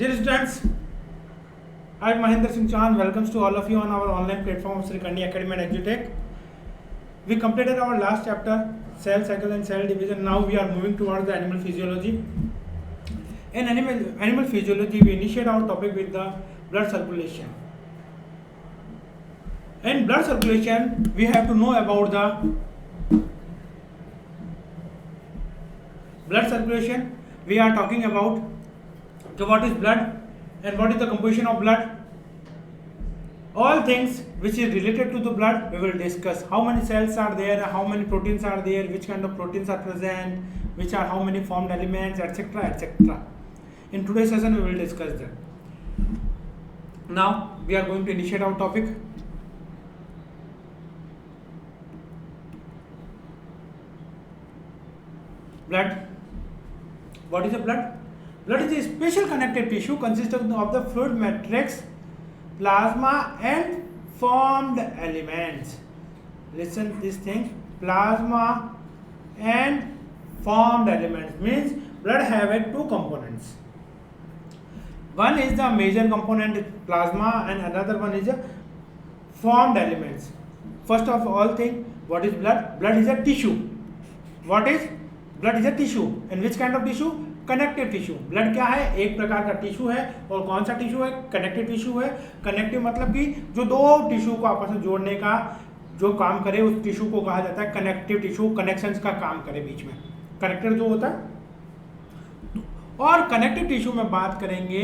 Dear students, I am Mahendra Singh Chauhan. Welcomes to all of you on our online platform of Sri Kandi Academy and EduTech. We completed our last chapter, cell cycle and cell division. Now we are moving towards the animal physiology. In animal physiology, we initiate our topic with the blood circulation. In blood circulation, we have to know about the blood circulation. We are talking about what is blood and what is the composition of blood. All things which is related to the blood we will discuss. How many cells are there, how many proteins are there, which kind of proteins are present, which are how many formed elements, etc., etc. In today's session we will discuss that. Now we are going to initiate our topic. Blood. What is the blood? Blood is a special connective tissue consisting of the fluid matrix, plasma and formed elements. Listen this thing, plasma and formed elements means blood have two components. One is the major component plasma and another one is the formed elements. First of all thing, what is blood? Blood is a tissue. What is? Blood is a tissue. And which kind of tissue? Connective tissue. Blood क्या है? एक प्रकार का tissue है. और कौन सा tissue है? कनेक्टिव टिश्यू है. कनेक्टिव मतलब कि जो दो टिश्यू को आपस में जोड़ने का जो काम करे उस टिश्यू को कहा जाता है कनेक्टिव टिश्यू. कनेक्शंस का काम करे बीच में, कनेक्टर जो होता है. और कनेक्टिव टिश्यू में बात करेंगे,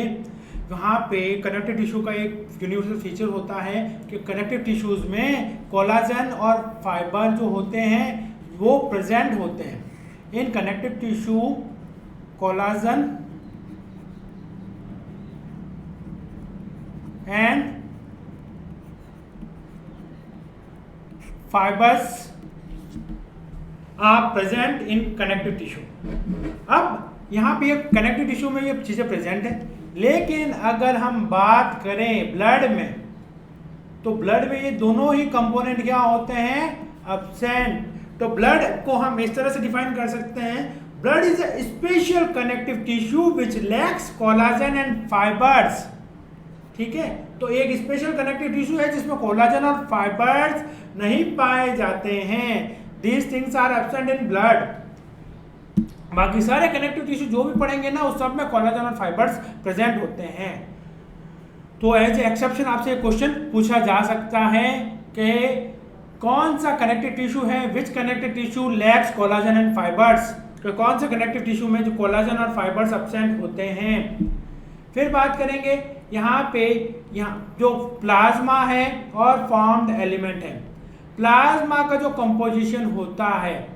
वहाँ पे कनेक्टिव टिश्यू का एक यूनिवर्सल फीचर होता है कि कनेक्टिव टिश्यूज में कोलाजन और फाइबर जो होते हैं वो प्रेजेंट होते हैं. इन connective tissue collagen and fibers are present in connective tissue. अब यहाँ पे कनेक्टिव टिश्यू में ये चीजें प्रेजेंट है. लेकिन अगर हम बात करें ब्लड में, तो ब्लड में ये दोनों ही कंपोनेंट क्या होते हैं? एब्सेंट. तो ब्लड को हम इस तरह से डिफाइन कर सकते हैं, blood is a special connective tissue which lacks collagen and fibers. ठीक है, तो एक स्पेशल कनेक्टिव टिश्यू है जिसमें कोलाजन और फाइबर्स नहीं पाए जाते हैं. These things are absent in blood. बाकी सारे कनेक्टिव टिश्यू जो भी पढ़ेंगे ना उस सब में कोलाजन और फाइबर्स प्रेजेंट होते हैं. तो एज एक्सेप्शन आपसे क्वेश्चन पूछा जा सकता है कि कौन सा कनेक्टिव टिश्यू है, which connective tissue lacks collagen and fibres. तो कौन से कनेक्टिव टिश्यू में जो कोलाजन और फाइबर्स एब्सेंट होते हैं. फिर बात करेंगे यहाँ पे, यहाँ जो प्लाज्मा है और फॉर्म्ड एलिमेंट है. प्लाज्मा का जो कंपोजिशन होता है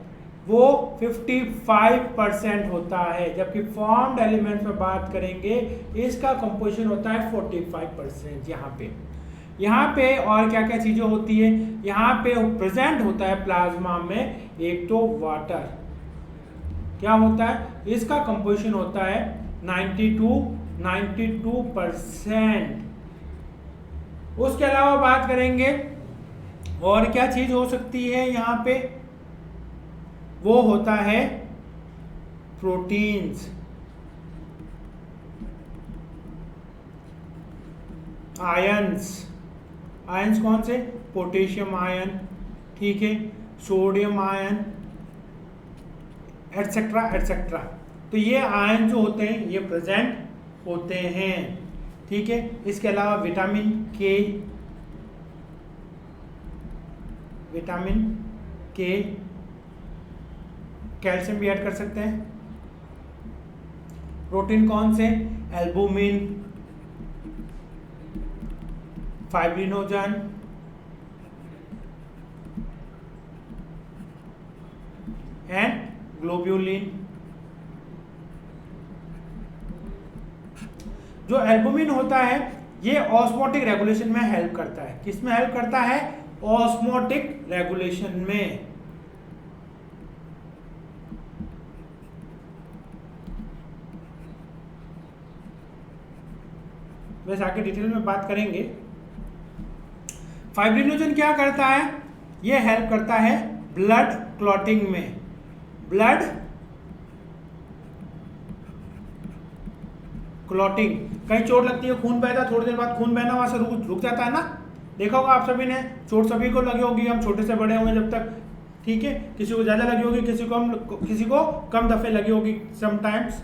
वो 55% होता है, जबकि फॉर्म्ड एलिमेंट में बात करेंगे इसका कंपोजिशन होता है 45%. यहाँ पे और क्या क्या चीजें होती है, यहाँ पे प्रेजेंट होता है प्लाज्मा में एक तो वाटर. क्या होता है? इसका कंपोजिशन होता है 92%. उसके अलावा बात करेंगे और क्या चीज हो सकती है यहाँ पे, वो होता है प्रोटीन्स, आयंस. आयंस कौन से? पोटेशियम आयन, ठीक है, सोडियम आयन, एटसेट्रा एटसेट्रा. तो ये आयन जो होते हैं ये प्रेजेंट होते हैं, ठीक है. इसके अलावा विटामिन के, कैल्शियम भी ऐड कर सकते हैं. प्रोटीन कौन से? Albumin, fibrinogen, and globulin. जो एल्बुमिन होता है ये ऑस्मोटिक रेगुलेशन में हेल्प करता है. किसमें हेल्प करता है? ऑस्मोटिक रेगुलेशन में. वैसे आगे डिटेल में बात करेंगे. फाइब्रिनोजन क्या करता है? ये हेल्प करता है ब्लड क्लॉटिंग में. ब्लड क्लॉटिंग, कहीं चोट लगती है, खून बहता, थोड़ी देर बाद खून बहना वहां से रुक जाता है ना, देखा होगा आप सभी ने, चोट सभी को लगी होगी, हम छोटे से बड़े होंगे जब तक, ठीक है, किसी को ज़्यादा लगी होगी, किसी को कम दफ़े लगी होगी समटाइम्स,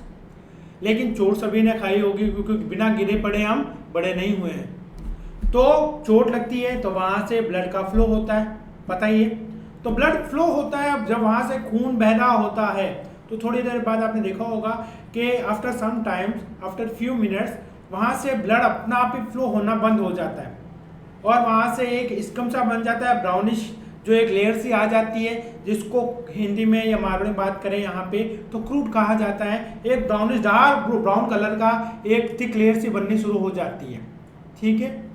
लेकिन चोट सभी ने खाई होगी, क्योंकि बिना गिरे पड़े हम बड़े नहीं हुए हैं। तो चोट लगती है तो वहाँ से ब्लड का फ्लो होता है, पता ही है। तो ब्लड फ्लो होता है, अब जब वहाँ से खून बह रहा होता है तो थोड़ी देर बाद आपने देखा होगा कि after some times, after few minutes, वहाँ से ब्लड अपना आप ही फ्लो होना बंद हो जाता है और वहाँ से एक स्कम सा बन जाता है, ब्राउनिश जो एक लेयर सी आ जाती है, जिसको हिंदी में या मारवाड़ी में बात करें यहाँ पे तो क्रूड कहा जाता है। एक ब्राउनिश डार्क ब्राउन कलर का एक थिक लेयर सी बननी शुरू हो जाती है, ठीक है,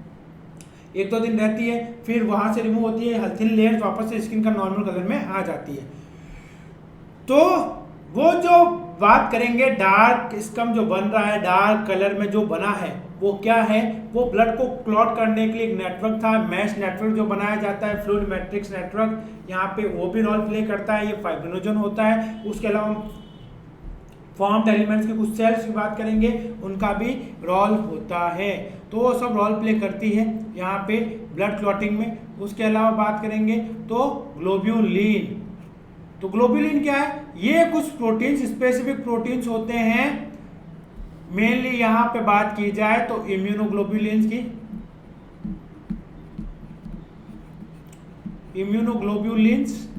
1-2 दिन रहती है, फिर वहाँ से रिमूव होती है, थिन लेयर वापस से स्किन का नॉर्मल कलर में आ जाती है। तो वो जो बात करेंगे डार्क स्कम जो बन रहा है, डार्क कलर में जो बना है, वो क्या है, वो ब्लड को क्लॉट करने के लिए एक नेटवर्क था, मैश नेटवर्क जो बनाया जाता है, फ्लूइड मैट्रिक्स नेटवर्क, यहाँ पे वो भी रोल प्ले करता है, ये फाइब्रिनोजन होता है। उसके अलावा फॉर्म्ड एलिमेंट्स के कुछ सेल्स की बात करेंगे, उनका भी रोल होता है, तो वो सब रोल प्ले करती है यहाँ पे ब्लड क्लॉटिंग में। उसके अलावा बात करेंगे तो ग्लोब्यूलिन, तो ग्लोब्यूलिन क्या है, ये कुछ प्रोटीन्स, स्पेसिफिक प्रोटीन्स होते हैं, मेनली यहाँ पे बात की जाए तो इम्यूनोग्लोब्यूलिन्स की, इम्यूनोग्लोब्यूलिन्स,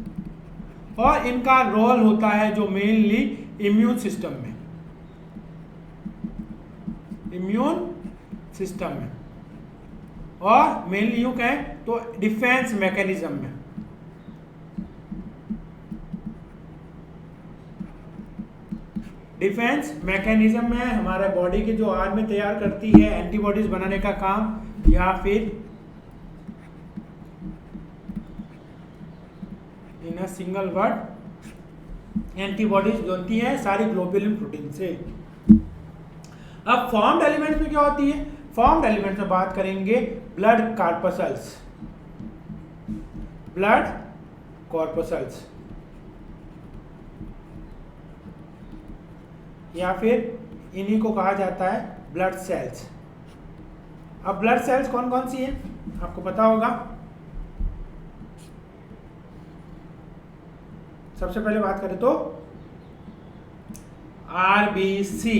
और इनका रोल होता है जो मेनली इम्यून सिस्टम में, इम्यून सिस्टम में, और मेनली यूं कहें तो डिफेंस मैकेनिज्म में। डिफेंस मैकेनिज्म में हमारे बॉडी की जो आर्मी तैयार करती है एंटीबॉडीज बनाने का काम, या फिर इन अ सिंगल वर्ड एंटीबॉडीज बनती है सारी ग्लोब्यूलिन प्रोटीन से। अब फॉर्म्ड एलिमेंट्स में क्या होती है, फॉर्म्ड एलिमेंट्स में बात करेंगे ब्लड कॉर्पसल्स, ब्लड कॉर्पसल्स, या फिर इन्हीं को कहा जाता है ब्लड सेल्स। अब ब्लड सेल्स कौन कौन सी हैं आपको पता होगा। सबसे पहले बात करें तो आरबीसी,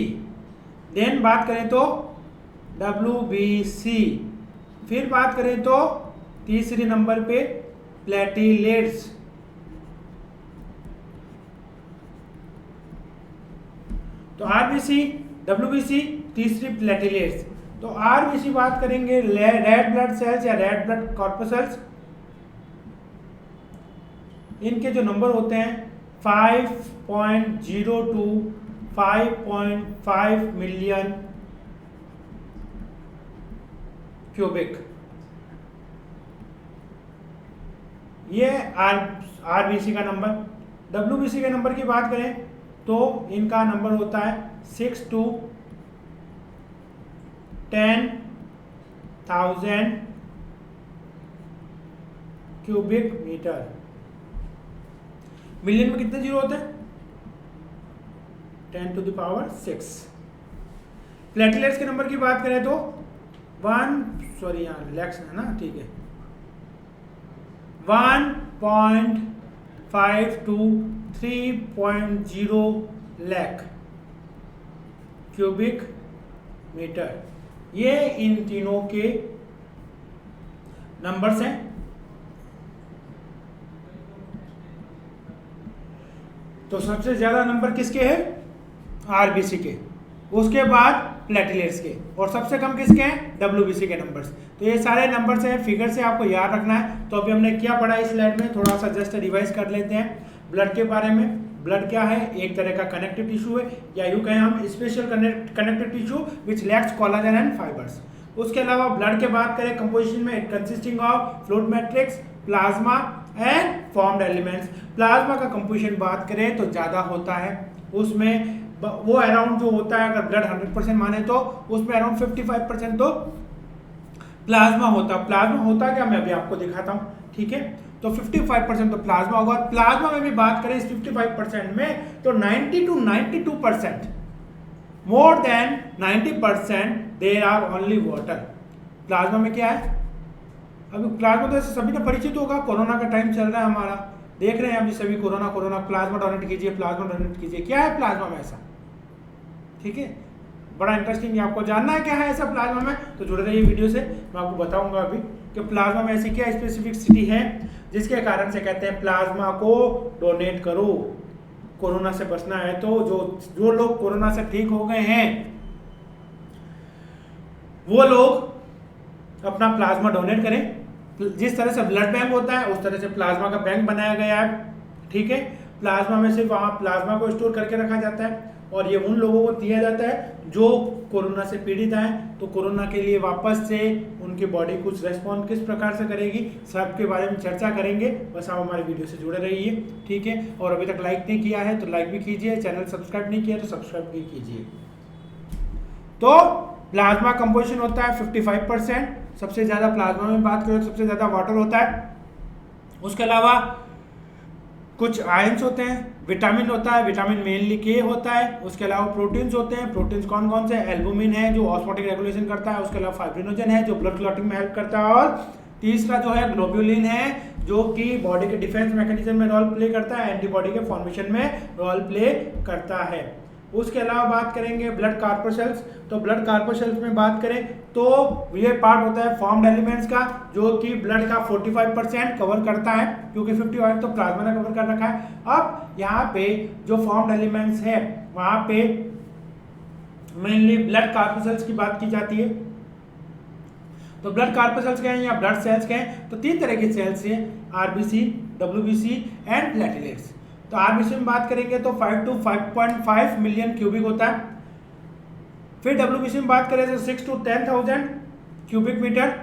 देन बात करें तो डब्ल्यूबीसी, फिर बात करें तो तीसरे नंबर पे प्लेटलेट्स, तो आरबीसी, डब्ल्यूबीसी, तीसरी प्लेटलेट्स। तो आरबीसी बात करेंगे रेड ब्लड सेल्स या रेड ब्लड कॉर्पसल्स, इनके जो नंबर होते हैं 5.0 to 5.5 मिलियन क्यूबिक, ये आरबीसी का नंबर। डब्ल्यूबीसी के नंबर की बात करें तो इनका नंबर होता है 6 to 10,000 क्यूबिक मीटर। मिलियन में कितने जीरो होते हैं, 10 to the power 6। प्लेटलेट्स के नंबर की बात करें तो यहाँ रिलैक्स है ना, ठीक है, 1.5 to 3.0 लाख क्यूबिक मीटर, ये इन तीनों के नंबर्स हैं। तो सबसे ज्यादा नंबर किसके हैं, आरबीसी के, उसके बाद प्लेटलेट्स के, और सबसे कम किसके हैं, डब्ल्यूबीसी के नंबर्स। तो ये सारे नंबर्स हैं, फिगर से आपको याद रखना है। तो अभी हमने क्या पढ़ा इस स्लाइड में, थोड़ा सा जस्ट रिवाइज कर लेते हैं ब्लड के बारे में। ब्लड क्या है, एक तरह का कनेक्टिव टिश्यू है, या यूं कहें हम special connective tissue which lakhs collagen and fibres. उसके अलावा ब्लड के बात करें कंपोजिशन में, consisting of fluid matrix, plasma and formed elements. Plasma का कंपोजिशन बात करें तो ज़्यादा होता है, उसमें वो अराउंड जो होता है, अगर ब्लड 100% माने तो उसमें अराउंड 55% तो प्लाज्मा होता है। प्लाज्मा होता क्या, मैं अभी आपको दिखाता हूँ, ठीक है। तो 55% तो प्लाज्मा होगा। प्लाज्मा में भी बात करें इस 55% में तो 90 to 92% more than 90% there are only water. Plasma में क्या है? अभी प्लाज्मा तो सभी ने परिचित होगा, कोरोना का टाइम चल रहा है हमारा, देख रहे हैं अभी सभी कोरोना प्लाज्मा डोनेट कीजिए, प्लाज्मा डोनेट कीजिए। क्या है प्लाज्मा में ऐसा? ठीक है, बड़ा इंटरेस्टिंग, आपको जानना है क्या है ऐसा प्लाज्मा में, तो जुड़े रहिए वीडियो से, मैं आपको बताऊंगा अभी कि प्लाज्मा में ऐसी क्या स्पेसिफिसिटी है जिसके कारण से कहते हैं प्लाज्मा को डोनेट करो। कोरोना से बचना है तो जो लोग कोरोना से ठीक हो गए हैं वो लोग अपना प्लाज्मा डोनेट करें। जिस तरह से ब्लड बैंक होता है उस तरह से प्लाज्मा का बैंक बनाया गया है। ठीक है, प्लाज्मा में सिर्फ वहाँ प्लाज्मा को स्टोर करके रखा जाता है और ये उन लोगों को दिया जाता है जो कोरोना से पीड़ित हैं। तो कोरोना के लिए वापस से उनकी बॉडी कुछ रेस्पॉन्ड किस प्रकार से करेगी, सबके बारे में चर्चा करेंगे। बस आप हमारे वीडियो से जुड़े रहिए। ठीक है, और अभी तक लाइक नहीं किया है तो लाइक भी कीजिए, चैनल सब्सक्राइब नहीं किया तो सब्सक्राइब भी कीजिए। तो प्लाज्मा कंपोजिशन होता है 55%। सबसे ज़्यादा प्लाज्मा में बात करें तो सबसे ज़्यादा वाटर होता है। उसके अलावा कुछ आयंस होते हैं, विटामिन होता है, विटामिन मेनली के होता है। उसके अलावा प्रोटीन्स होते हैं। प्रोटीन्स कौन कौन से? एल्बुमिन है जो ऑस्मोटिक रेगुलेशन करता है। उसके अलावा फाइब्रिनोजन है जो ब्लड क्लॉटिंग में हेल्प करता है। और तीसरा जो है ग्लोब्यूलिन है जो कि बॉडी के डिफेंस मैकेनिज्म में रोल प्ले करता है, एंटीबॉडी के फॉर्मेशन में रोल प्ले करता है। उसके अलावा बात करेंगे ब्लड कार्पोसेल्स। तो ब्लड कार्पोसेल्स में बात करें तो ये पार्ट होता है फॉर्म्ड एलिमेंट्स का जो कि ब्लड का 45% कवर करता है, क्योंकि 55 तो प्लाज्मा ने कवर कर रखा है। अब यहाँ पे जो फॉर्म्ड एलिमेंट्स है वहाँ पे मेनली ब्लड कार्पोसेल्स की बात की जाती है। तो ब्लड कार्पोसेल्स क्या है या ब्लड सेल्स क्या है? तो 3 तरह के सेल्स हैं, आरबीसी, डब्ल्यूबीसी एंड प्लेटलेट्स। तो आरबीसी में बात करेंगे तो 5 to 5.5 मिलियन क्यूबिक होता है। फिर डब्ल्यूबीसी में बात करें तो 6 to 10,000 क्यूबिक मीटर।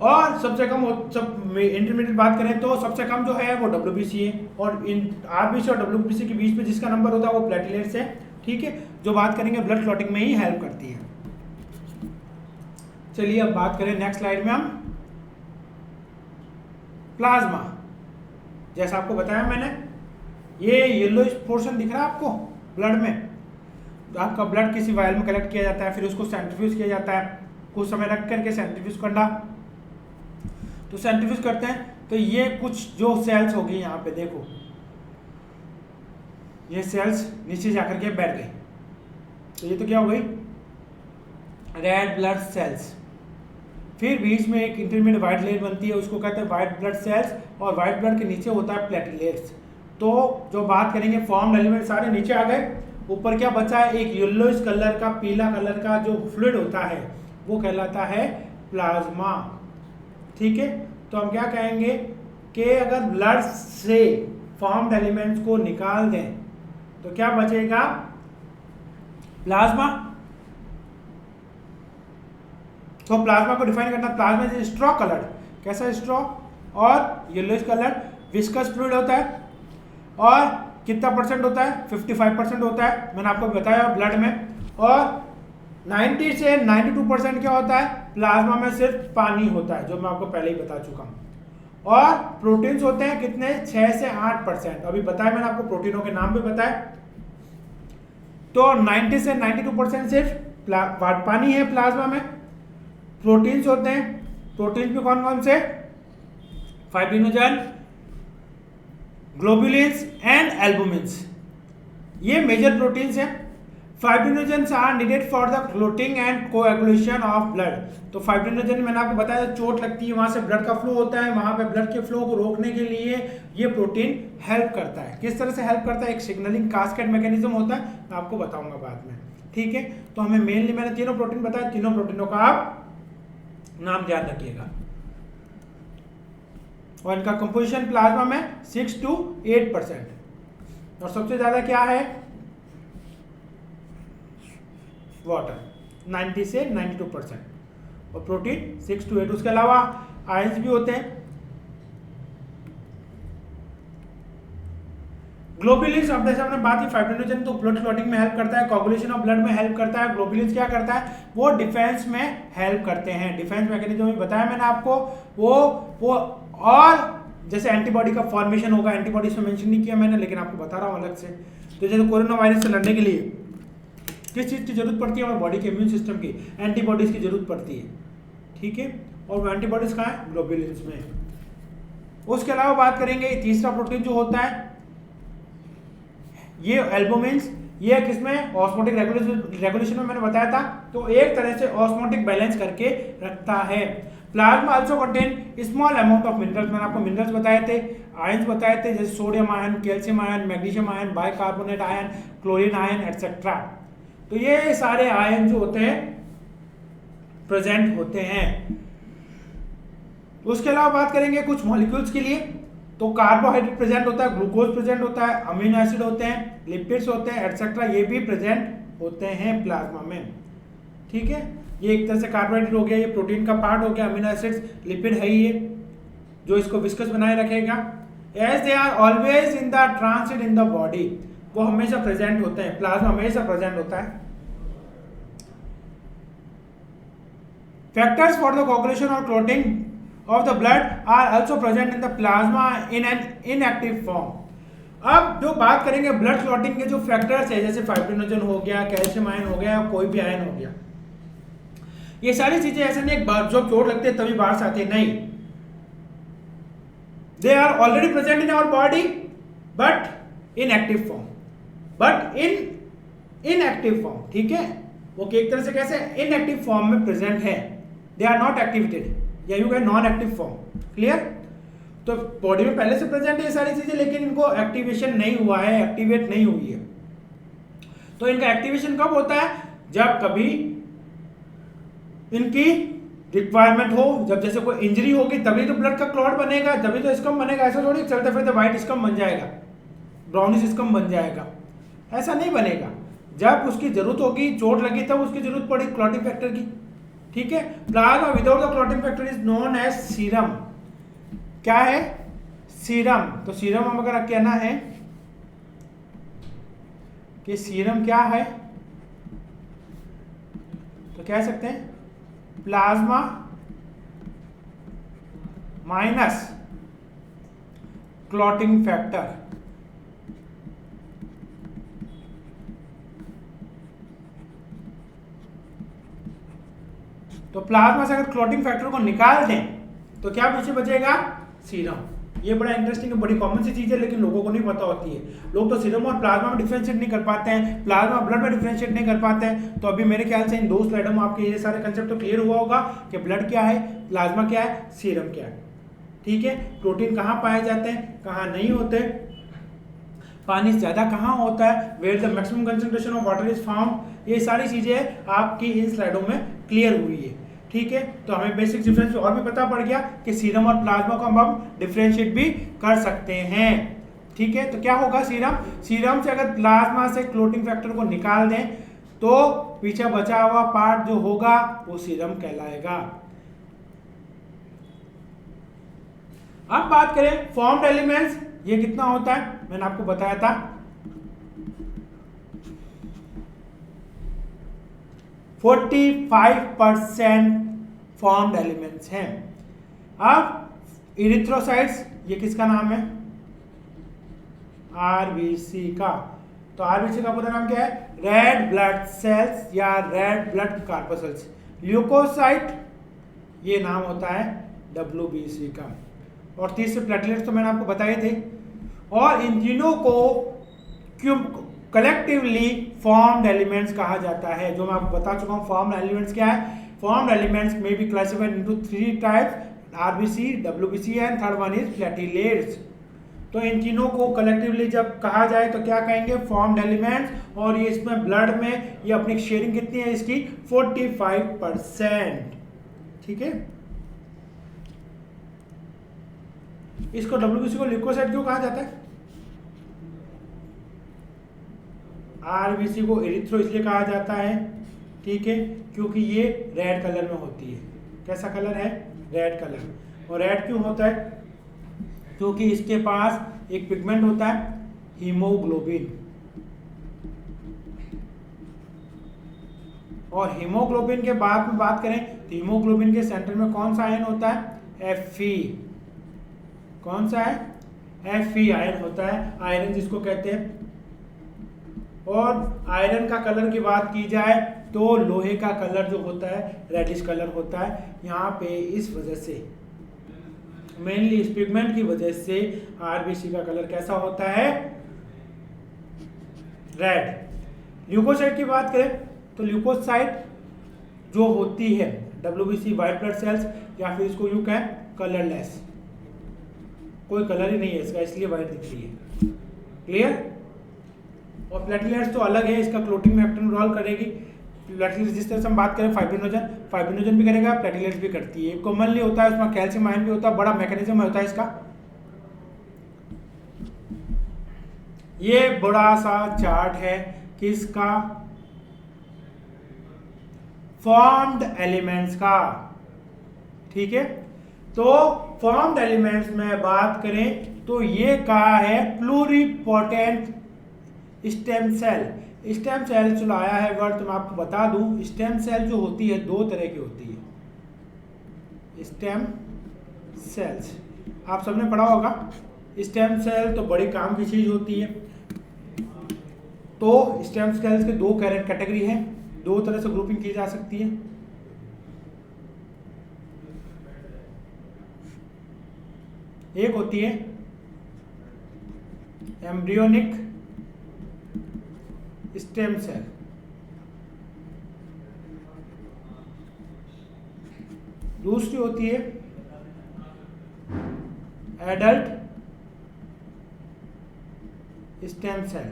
और सबसे कम इंटरमीडिएट बात करें तो सबसे कम जो है वो डब्ल्यूबीसी है, और इन आरबीसी और डब्ल्यूबीसी के बीच में जिसका नंबर होता है वो प्लेटलेट्स है। ठीक है, जो बात करेंगे ब्लड क्लॉटिंग में ही हेल्प करती है। चलिए अब बात करें नेक्स्ट स्लाइड में हम प्लाज्मा। जैसा आपको बताया मैंने, ये येलो पोर्शन दिख रहा है आपको ब्लड में, तो आपका ब्लड किसी वायल में कलेक्ट किया जाता है, फिर उसको सेंट्रीफ्यूज किया जाता है, कुछ समय रख करके सेंट्रीफ्यूज करना। तो सेंट्रीफ्यूज करते हैं तो ये कुछ जो सेल्स होगी यहाँ पे देखो, ये सेल्स नीचे जाकर के बैठ गई। तो ये तो क्या हो गई? Red blood cells. फिर बीच में एक इंटरमीडिएट व्हाइट लेयर बनती है, उसको कहते हैं व्हाइट ब्लड सेल्स, और व्हाइट ब्लड के नीचे होता है प्लेटलेट्स। तो जो बात करेंगे फॉर्म्ड एलिमेंट सारे नीचे आ गए, ऊपर क्या बचा है? एक येलोइश कलर का, पीला कलर का जो फ्लूइड होता है वो कहलाता है प्लाज्मा। ठीक है, तो हम क्या कहेंगे कि अगर ब्लड से फॉर्म्ड एलिमेंट्स को निकाल दें तो क्या बचेगा? प्लाज्मा। तो प्लाज्मा को डिफाइन करना, प्लाज्मा इज स्ट्रॉ कलर। कैसा स्ट्रॉ? और येलोइश कलर, विस्कस फ्लूइड होता है। और कितना परसेंट होता है? 55% होता है, मैंने आपको बताया ब्लड में। और 90 से 92% क्या होता है? प्लाज्मा में सिर्फ पानी होता है, जो मैं आपको पहले ही बता चुका हूँ। और प्रोटीन्स होते हैं कितने? 6 से 8%। अभी बताया मैंने आपको, प्रोटीनों के नाम भी बताए। तो 90 से 92% सिर्फ पानी है प्लाज्मा में। प्रोटीन्स होते हैं, प्रोटीन्स भी कौन कौन से? फाइब्रिनोजन, ग्लोब्यूलिन्स एंड एल्बुमिन्स, ये मेजर प्रोटीन्स हैं। Fibrinogens are needed for the clotting and coagulation of blood. तो फाइब्रिनोजन मैंने आपको बताया, चोट लगती है वहां से ब्लड का फ्लो होता है, वहां पे ब्लड के फ्लो को रोकने के लिए ये प्रोटीन हेल्प करता है। किस तरह से हेल्प करता है? एक सिग्नलिंग कास्केड मैकेनिज्म होता है, मैं आपको बताऊंगा बाद में। ठीक है, तो हमें मेनली मैंने तीनों प्रोटीन बताया, तीनों प्रोटीनों का आप नाम ध्यान रखिएगा। और इनका कंपोजिशन प्लाज्मा में 6 to 8%। और सबसे ज्यादा क्या है? वाटर 90 से 92%, और प्रोटीन 6 to 8। उसके अलावा आयंस भी होते हैं। ग्लोब्यूलिन्स, अब जैसे हमने बात की फाइब्रिनोजन तो ब्लड क्लॉटिंग में हेल्प करता है, कोगुलेशन ऑफ ब्लड में हेल्प करता है। ग्लोब्यूलिन्स क्या करता है? वो डिफेंस में हेल्प करते हैं। डिफेंस मैकेनिज्म में बताया मैंने आपको, वो और जैसे एंटीबॉडी का फॉर्मेशन होगा, एंटीबॉडी से मेंशन नहीं किया मैंने, लेकिन आपको बता रहा हूँ अलग से। तो जैसे कोरोना वायरस से लड़ने के लिए किस चीज़ की जरूरत पड़ती है? हमारे बॉडी के इम्यून सिस्टम की एंटीबॉडीज की जरूरत पड़ती है, ठीक है। और वो एंटीबॉडीज कहाँ है? ग्लोब्युलिन्स में। उसके अलावा बात करेंगे तीसरा प्रोटीन जो होता है ये एल्बुमिन्स, ये किसमें? ऑस्मोटिक रेगुलेशन में मैंने बताया था। तो एक तरह से ऑस्मोटिक बैलेंस करके रखता है। Plasma also contain small amount of minerals, मैंने आपको मिनरल्स बताए थे, आयंस बताए थे, जैसे sodium ion, calcium ion, magnesium ion, bicarbonate ion, chlorine ion etcetera. तो ये सारे आयन जो होते हैं प्रेजेंट होते हैं। उसके अलावा बात करेंगे कुछ मॉलिक्यूल्स के लिए, तो कार्बोहाइड्रेट प्रेजेंट होता है, ग्लूकोज प्रेजेंट होता है, अमीनो एसिड होते हैं, लिपिड्स होते हैं एटसेट्रा, ये भी प्रेजेंट होते हैं प्लाज्मा में, ठीक है। ये एक तरह से कार्बोहाइड्रेट हो गया, ये प्रोटीन का पार्ट हो गया, अमीनो एसिड्स, लिपिड है ये जो इसको विस्कस बनाए रखेगा। As they are always in the transit in the body, वो हमेशा प्रेजेंट होते हैं, प्लाज्मा हमेशा प्रेजेंट होता है। फैक्टर्स फॉर द कोगुलेशन और clotting of the blood are also present in the plasma in an inactive form। अब जो बात करेंगे ब्लड क्लॉटिंग के जो फैक्टर्स है, जैसे फाइब्रिनोजन हो गया, कैल्शियम आयन हो गया, कोई भी आयन हो गया, ये सारी चीजें ऐसे नहीं एक बार जब चोट लगती है तभी बाहर से आती है, नहीं, they are already present in our body but in active form, but in inactive form, ठीक है। वो एक तरह से कैसे इनएक्टिव फॉर्म में प्रेजेंट है, दे आर नॉट एक्टिवेटेड, या you can non active form, clear. तो बॉडी में पहले से प्रेजेंट है ये सारी चीजें, लेकिन इनको एक्टिवेशन नहीं हुआ है, एक्टिवेट नहीं हुई है। तो इनका एक्टिवेशन कब होता है? जब कभी इनकी रिक्वायरमेंट हो, जब जैसे कोई इंजरी होगी तभी तो ब्लड का क्लॉट बनेगा, तभी तो स्कम बनेगा। ऐसा थोड़ी चलते फिरते व्हाइट स्कम बन जाएगा, ब्राउनिश स्कम बन जाएगा, ऐसा नहीं बनेगा। जब उसकी जरूरत होगी, चोट लगी तब उसकी जरूरत पड़ी क्लॉटिंग फैक्टर की, ठीक है। Plasma without the clotting factor is known as serum. क्या है? सीरम। तो सीरम हम अगर कहना है कि सीरम क्या है तो कह सकते हैं प्लाज्मा माइनस क्लॉटिंग फैक्टर। तो प्लाज्मा से अगर क्लॉटिंग फैक्टर को निकाल दें तो क्या पीछे बचेगा? सीरम। ये बड़ा इंटरेस्टिंग है, बड़ी कॉमन सी चीज है, लेकिन लोगों को नहीं पता होती है। लोग तो सीरम और प्लाज्मा में डिफरेंशिएट नहीं कर पाते हैं, प्लाज्मा ब्लड में डिफरेंशिएट नहीं कर पाते हैं। तो अभी मेरे ख्याल से इन 2 स्लाइडों में आपके ये सारे कंसेप्ट तो क्लियर हुआ होगा कि ब्लड क्या है, प्लाज्मा क्या है, सीरम क्या है, ठीक है। प्रोटीन कहाँ पाए जाते हैं, कहाँ नहीं होते, पानी ज्यादा कहाँ होता है, where the maximum concentration of water is found, ये सारी चीजें आपकी इन स्लाइडों में क्लियर हुई है, ठीक है। तो हमें बेसिक डिफरेंस और भी पता पड़ गया कि सीरम और प्लाज्मा को हम डिफरेंशिएट भी कर सकते हैं, ठीक है। तो क्या होगा? सीरम से अगर प्लाज्मा से क्लॉटिंग फैक्टर को निकाल दें तो पीछे बचा हुआ पार्ट जो होगा वो सीरम कहलाएगा। अब बात करें फॉर्म्ड एलिमेंट्स, ये कितना होता है मैंने आपको बताया था, 45% फॉर्म्ड एलिमेंट्स हैं। अब इरिथ्रोसाइट्स, ये किसका नाम है? आरबीसी का। तो आरबीसी का पूरा नाम क्या है? रेड ब्लड सेल्स या रेड ब्लड कार्पसल्स। ल्यूकोसाइट, ये नाम होता है डब्ल्यूबीसी का। और तीसरे प्लेटलेट्स तो मैंने आपको बताए थे। और इन तीनों को कलेक्टिवली फॉर्म्ड एलिमेंट्स कहा जाता है, जो मैं आपको बता चुका हूं। फॉर्म्ड एलिमेंट्स क्या है? फॉर्म्ड एलिमेंट्स में be classified into 3 types, RBC, WBC and third one is platelets. तो इन तीनों को कलेक्टिवली जब कहा जाए तो क्या कहेंगे? Formed elements. और ये इसमें ब्लड में ये अपनी शेयरिंग कितनी है इसकी? 45%, ठीक है। इसको डब्ल्यूबीसी को ल्यूकोसाइट क्यों कहा जाता है? आरबीसी को एरिथ्रो इसलिए कहा जाता है, ठीक है, क्योंकि ये रेड कलर में होती है। कैसा कलर है? Red colour. और रेड क्यों होता है? क्योंकि इसके पास एक पिगमेंट होता है हीमोग्लोबिन। और हीमोग्लोबिन के बाद में बात करें तो हीमोग्लोबिन के सेंटर में कौन सा आयन होता है? Fe। कौन सा है? Fe आयन होता है। आयरन जिसको कहते हैं और आयरन का कलर की बात की जाए तो लोहे का कलर जो होता है रेडिश कलर होता है। यहाँ पे इस वजह से मेनली इस पिगमेंट की वजह से आरबीसी का कलर कैसा होता है, रेड। ल्यूकोसाइट की बात करें तो ल्यूकोसाइट जो होती है डब्ल्यूबीसी वाइट ब्लड सेल्स, या फिर इसको यूं कहें कलरलेस, कोई कलर ही नहीं है इसका इसलिए वाइट दिख रही है। क्लियर। और प्लेटलेट्स तो अलग है, इसका क्लोटिंग में एक्टिव रोल करेगी। प्लेटलेट्स जिस तरह से हम बात करें फाइब्रिनोजन भी करेगा, प्लेटलेट्स भी करती है। कॉमनली होता है उसमें कैल्शियम आयन भी होता है, बड़ा मैकेनिज्म होता है इसका। ये बड़ा सा चार्ट है किसका, फॉर्म्ड एलिमेंट्स का। ठीक है, तो फॉर्म्ड एलिमेंट्स में बात करें तो ये कहा है pluripotent stem cell. Stem cell जो आया है वर्ड तो मैं आपको बता दूं, स्टेम सेल जो होती है दो तरह की होती है। स्टेम सेल्स आप सबने पढ़ा होगा, स्टेम सेल तो बड़ी काम की चीज होती है। तो स्टेम सेल्स के दो कैटेगरी हैं, दो तरह से ग्रुपिंग की जा सकती है। एक होती है एम्ब्रियोनिक स्टेम सेल, दूसरी होती है एडल्ट स्टेम सेल।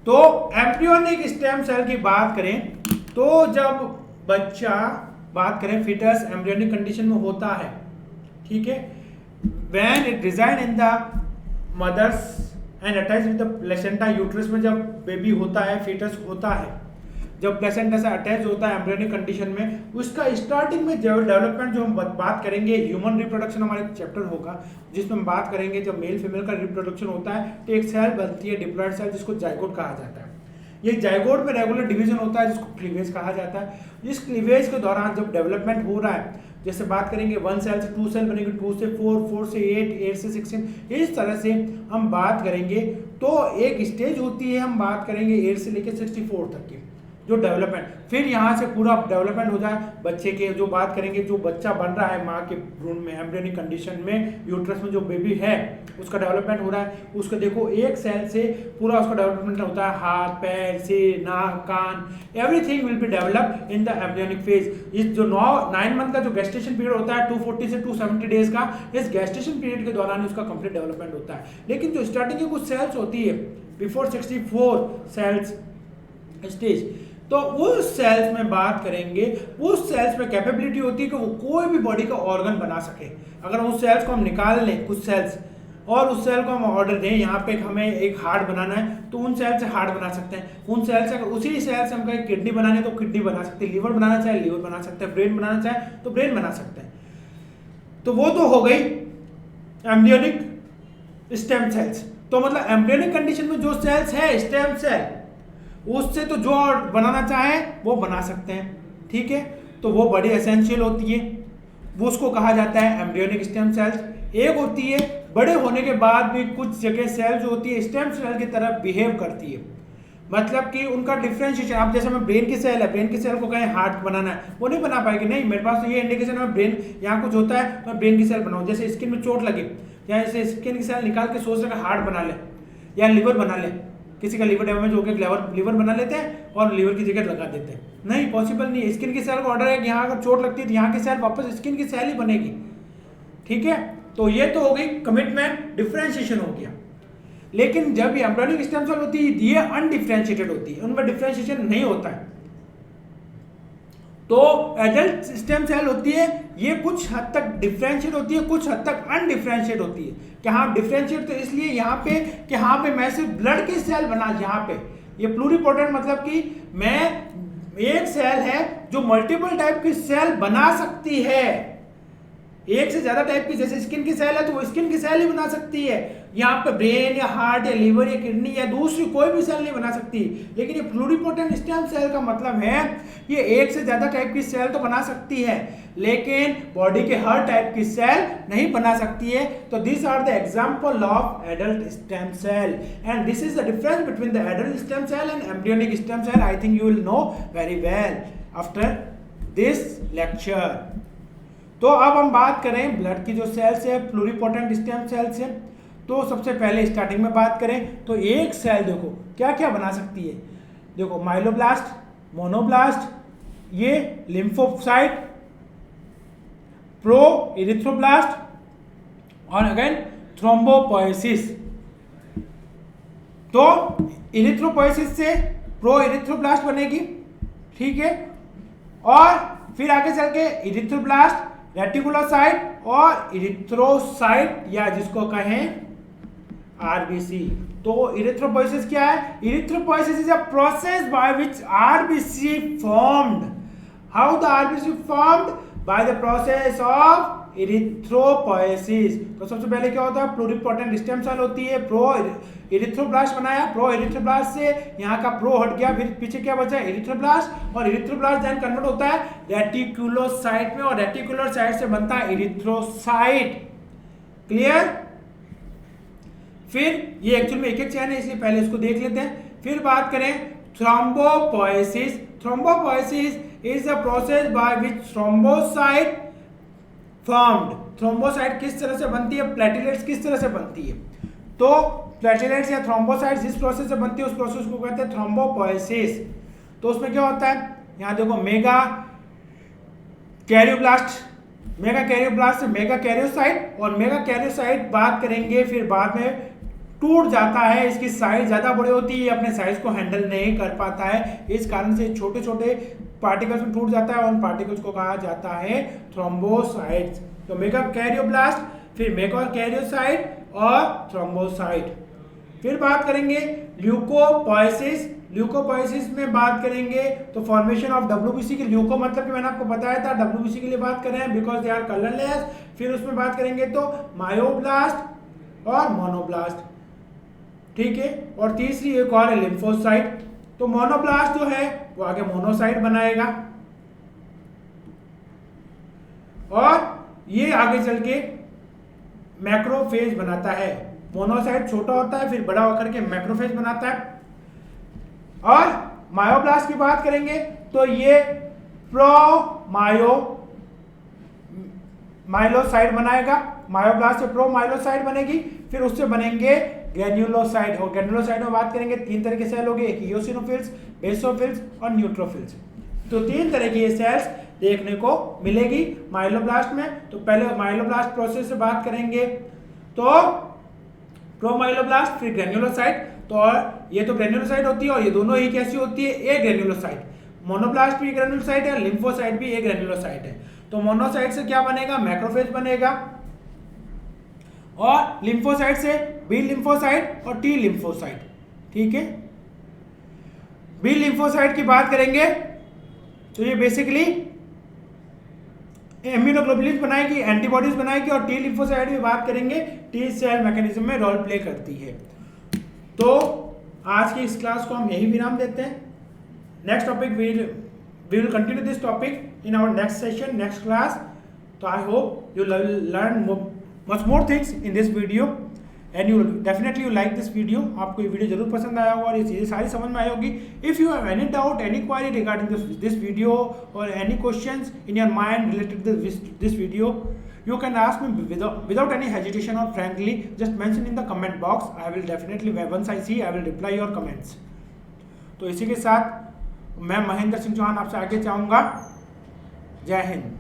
तो एम्ब्रियोनिक स्टेम सेल की बात करें तो जब बच्चा बात करें फिटस एम्ब्रियोनिक कंडीशन में होता है, ठीक है, when it reside in the mother's and attach with the placenta, uterus में जब बेबी होता है, फिटस होता है, जब प्लेसेंटा से अटैच होता है एम्ब्रियोनिक कंडीशन में, उसका स्टार्टिंग में डेवलपमेंट जो हम बात करेंगे, ह्यूमन रिप्रोडक्शन हमारा एक चैप्टर होगा जिसमें हम बात करेंगे जब मेल फीमेल का रिप्रोडक्शन होता है तो एक सेल बनती है डिप्लॉयड सेल जिसको जाइगोट कहा जाता है। ये जाइगोट में रेगुलर डिवीजन होता है जिसको क्लीवेज कहा जाता है। इस क्लीवेज के दौरान जब डेवलपमेंट हो रहा है, जैसे बात करेंगे 1 सेल से 2 सेल बनेंगे, 2 से 4, 4 से 8, 8 से 16, इस तरह से हम बात करेंगे। तो एक स्टेज होती है, हम बात करेंगे 8 से लेकर 64 तक की जो डेवलपमेंट, फिर यहाँ से पूरा डेवलपमेंट हो जाए बच्चे के, जो बात करेंगे जो बच्चा बन रहा है माँ के भ्रूण में एम्ब्रियोनिक कंडीशन में, यूट्रस में जो बेबी है उसका डेवलपमेंट हो रहा है। उसका देखो एक सेल से पूरा उसका डेवलपमेंट होता है, हाथ पैर सिर नाक कान, everything will be develop in the embryonic phase. इस जो 9 मंथ का जो गेस्टेशन पीरियड होता है 240 से 270 डेज का, इस गेस्टेशन पीरियड के दौरान उसका कंप्लीट डेवलपमेंट होता है। लेकिन जो स्टार्टिंग की कुछ सेल्स होती है बिफोर 64 सेल्स स्टेज, तो उस सेल्स में बात करेंगे, उस सेल्स में कैपेबिलिटी होती है कि वो कोई भी बॉडी का ऑर्गन बना सके। अगर उस सेल्स को हम निकाल लें कुछ सेल्स और उस सेल को हम ऑर्डर दें, यहाँ पे हमें एक हार्ट बनाना है तो उन सेल से हार्ट बना सकते हैं। उन सेल से उसी सेल से हम कहीं किडनी बनाने तो किडनी बना सकते हैं, लीवर बनाना चाहे लीवर बना सकते हैं, ब्रेन बनाना चाहे तो ब्रेन बना सकते हैं। तो वो तो हो गई एम्ब्रियोनिक स्टेम सेल्स। तो मतलब एम्ब्रियोनिक कंडीशन में जो सेल्स है स्टेम सेल, उससे तो जो बनाना चाहे वो बना सकते हैं, ठीक है। तो वो बड़ी एसेंशियल होती है, वो उसको कहा जाता है एम्ब्रियोनिक स्टेम सेल्स। एक होती है बड़े होने के बाद भी कुछ जगह सेल जो होती है स्टेम सेल की तरह बिहेव करती है, मतलब कि उनका डिफरेंशिएशन, आप जैसे मैं ब्रेन की सेल है, ब्रेन की सेल को कहें हार्ट बनाना है, वो नहीं बना पाएगी, नहीं मेरे पास तो ये इंडिकेशन है ब्रेन यहाँ कुछ होता है तो मैं ब्रेन की सेल बनाऊँ। जैसे स्किन में चोट लगे या ऐसे स्किन की सेल निकाल के सोच रहे हार्ट बना ले या लिवर बना ले, किसी का लिवर डैमेज हो गया लिवर बना लेते हैं और लिवर की जगह लगा देते हैं, नहीं पॉसिबल नहीं है। स्किन की सेल को ऑर्डर है कि यहाँ अगर चोट लगती है तो यहाँ की सेल वापस स्किन की सेल ही बनेगी, ठीक है। तो ये तो हो गई कमिटमेंट, डिफरेंशिएशन हो गया। लेकिन जब ये एम्ब्रियोनिक स्टेम सेल होती है ये अनडिफरेंशिएटेड होती है, उनमें डिफरेंशिएशन नहीं होता है। तो एडल्ट स्टेम सेल होती है ये कुछ हद तक डिफरेंशिएट होती है, कुछ हद तक अनडिफरेंशिएट होती है। कि हाँ डिफरेंशिएट तो इसलिए यहाँ पे कि हाँ पे मैं सिर्फ ब्लड की सेल बना, यहाँ पे ये प्लूरिपोटेंट मतलब कि मैं एक सेल है जो मल्टीपल टाइप की सेल बना सकती है, एक से ज्यादा टाइप की, जैसे स्किन की सेल है तो वो स्किन की सेल ही बना सकती है, यहाँ पे ब्रेन या हार्ट या लिवर या किडनी या दूसरी कोई भी सेल नहीं बना सकती। लेकिन ये प्लूरिपोटेंट स्टेम सेल का मतलब है ये एक से ज्यादा टाइप की सेल तो बना सकती है, लेकिन बॉडी के हर टाइप की सेल नहीं बना सकती है। तो this are the example of adult stem cell and this is the difference between the adult stem cell and embryonic stem cell. I think you will know very well after this lecture. तो अब हम बात करें blood की जो sales है pluripotent stem cells है। तो सबसे पहले स्टार्टिंग में बात करें तो एक सेल देखो क्या क्या बना सकती है। देखो माइलोब्लास्ट, मोनोब्लास्ट, ये लिम्फोसाइट, प्रो इरिथ्रोब्लास्ट और अगेन थ्रोम्बोपोएसिस। तो इरिथ्रोपोएसिस से प्रो इरिथ्रोब्लास्ट बनेगी, ठीक है। और फिर आगे चल के इरिथ्रोब्लास्ट, रेटिकुलोसाइट और इरिथ्रोसाइट या जिसको कहें आरबीसी। तो इरिथ्रोपोएसिस क्या है? Erythropoiesis is a process by which RBC formed. How the RBC formed? By the process of erythropoiesis. तो सबसे पहले क्या होता है? प्लूरिपोटेंट स्टेम सेल होती है, प्रो इरिथ्रोब्लास्ट बनाया, प्रो इरिथ्रोब्लास्ट से यहाँ का प्रो हट गया, फिर पीछे क्या बचा? इरिथ्रोब्लास्ट, और इरिथ्रोब्लास्ट देन कन्वर्ट होता है रेटिकुलोसाइट में और रेटिकुलोसाइट से बनता है इरिथ्रोसाइट। क्लियर? फिर ये एक्चुअल में एक एक चैन है इसलिए पहले इसको देख लेते हैं। फिर बात करें thrombopoiesis. Thrombopoiesis is the process by which thrombocyte formed. Thrombocyte किस तरह से बनती है? प्लेटलेट्स किस तरह से बनती है? तो प्लेटलेट्स या थ्रोम्बोसाइट जिस प्रोसेस से बनती है उस प्रोसेस को कहते हैं थ्रोम्बोपोएसिस। तो उसमें क्या होता है? यहाँ देखो मेगा कैरियोब्लास्ट, मेगा कैरियोब्लास्ट से मेगा कैरियोसाइट, और मेगा कैरियोसाइट बात करेंगे फिर बाद में टूट जाता है, इसकी साइज ज्यादा बड़ी होती है, अपने साइज को हैंडल नहीं कर पाता है, इस कारण से छोटे छोटे पार्टिकल्स में टूट जाता है और उन पार्टिकल्स को कहा जाता है थ्रोम्बोसाइट्स। तो मेगा कैरियोब्लास्ट, फिर मेगा कैरियोसाइट और थ्रोम्बोसाइट। फिर बात करेंगे ल्यूकोपोएसिस। ल्यूकोपोएसिस में बात करेंगे तो फॉर्मेशन ऑफ डब्ल्यूबीसी की, ल्यूको मतलब कि मैंने आपको बताया था डब्ल्यूबीसी के लिए बात कर रहे हैं बिकॉज दे आर कलरलेस। फिर उसमें बात करेंगे तो मायोब्लास्ट और मोनोब्लास्ट, ठीक है। और तीसरी एक और है लिम्फोसाइट। तो मोनोब्लास्ट जो है वो आगे मोनोसाइट बनाएगा और ये आगे चल के मैक्रोफेज बनाता है। मोनोसाइट छोटा होता है फिर बड़ा होकर के मैक्रोफेज बनाता है। और मायोब्लास्ट की बात करेंगे तो ये माइलोसाइट बनाएगा। मायोब्लास्ट से माइलोसाइट बनेगी, फिर उससे बनेंगे ग्रेन्युलोसाइट। और ग्रेन्युलोसाइट में बात करेंगे तीन तरह के सेल हो गए, एक इओसिनोफिल्स, बेसोफिल्स और न्यूट्रोफिल्स। तो तीन तरह की ये सेल्स देखने को मिलेगी माइलोब्लास्ट में। तो पहले माइलोब्लास्ट प्रोसेस से बात करेंगे तो प्रोमाइलोब्लास्ट, फिर ग्रेन्युलोसाइट। तो ये तो ग्रेन्युलोसाइट होती है और ये दोनों ही कैसी होती है? ए ग्रेन्युलोसाइट। मोनोब्लास्ट भी ग्रेन्युलोसाइट है, लिम्फोसाइट भी ए ग्रेन्युलोसाइट है। तो मोनोसाइट से क्या बनेगा? मैक्रोफेज बनेगा, और लिम्फोसाइट से बी लिम्फोसाइट और टी लिम्फोसाइट, ठीक है। बी लिम्फोसाइट की बात करेंगे तो ये बेसिकली इम्यूनोग्लोबुलिन बनाएगी, एंटीबॉडीज बनाएगी, और टी लिम्फोसाइट भी बात करेंगे टी सेल मैकेनिज्म में रोल प्ले करती है। तो आज की इस क्लास को हम यही विराम देते हैं। Next topic we will continue this topic in our next session, next class. तो I hope you learn much more things in this video and you definitely you like this video। आपको ये video जरूर पसंद आया होगा और ये चीज़ें सारी समझ में आई होगी। If you have any doubt, any query regarding this video or any questions in your mind related to this video, you can ask me without any hesitation or frankly just mention in the comment box। I will definitely, once I see, I will reply your comments। तो इसी के साथ मैं महेंद्र सिंह चौहान आपसे आगे चाहूँगा। जय हिंद।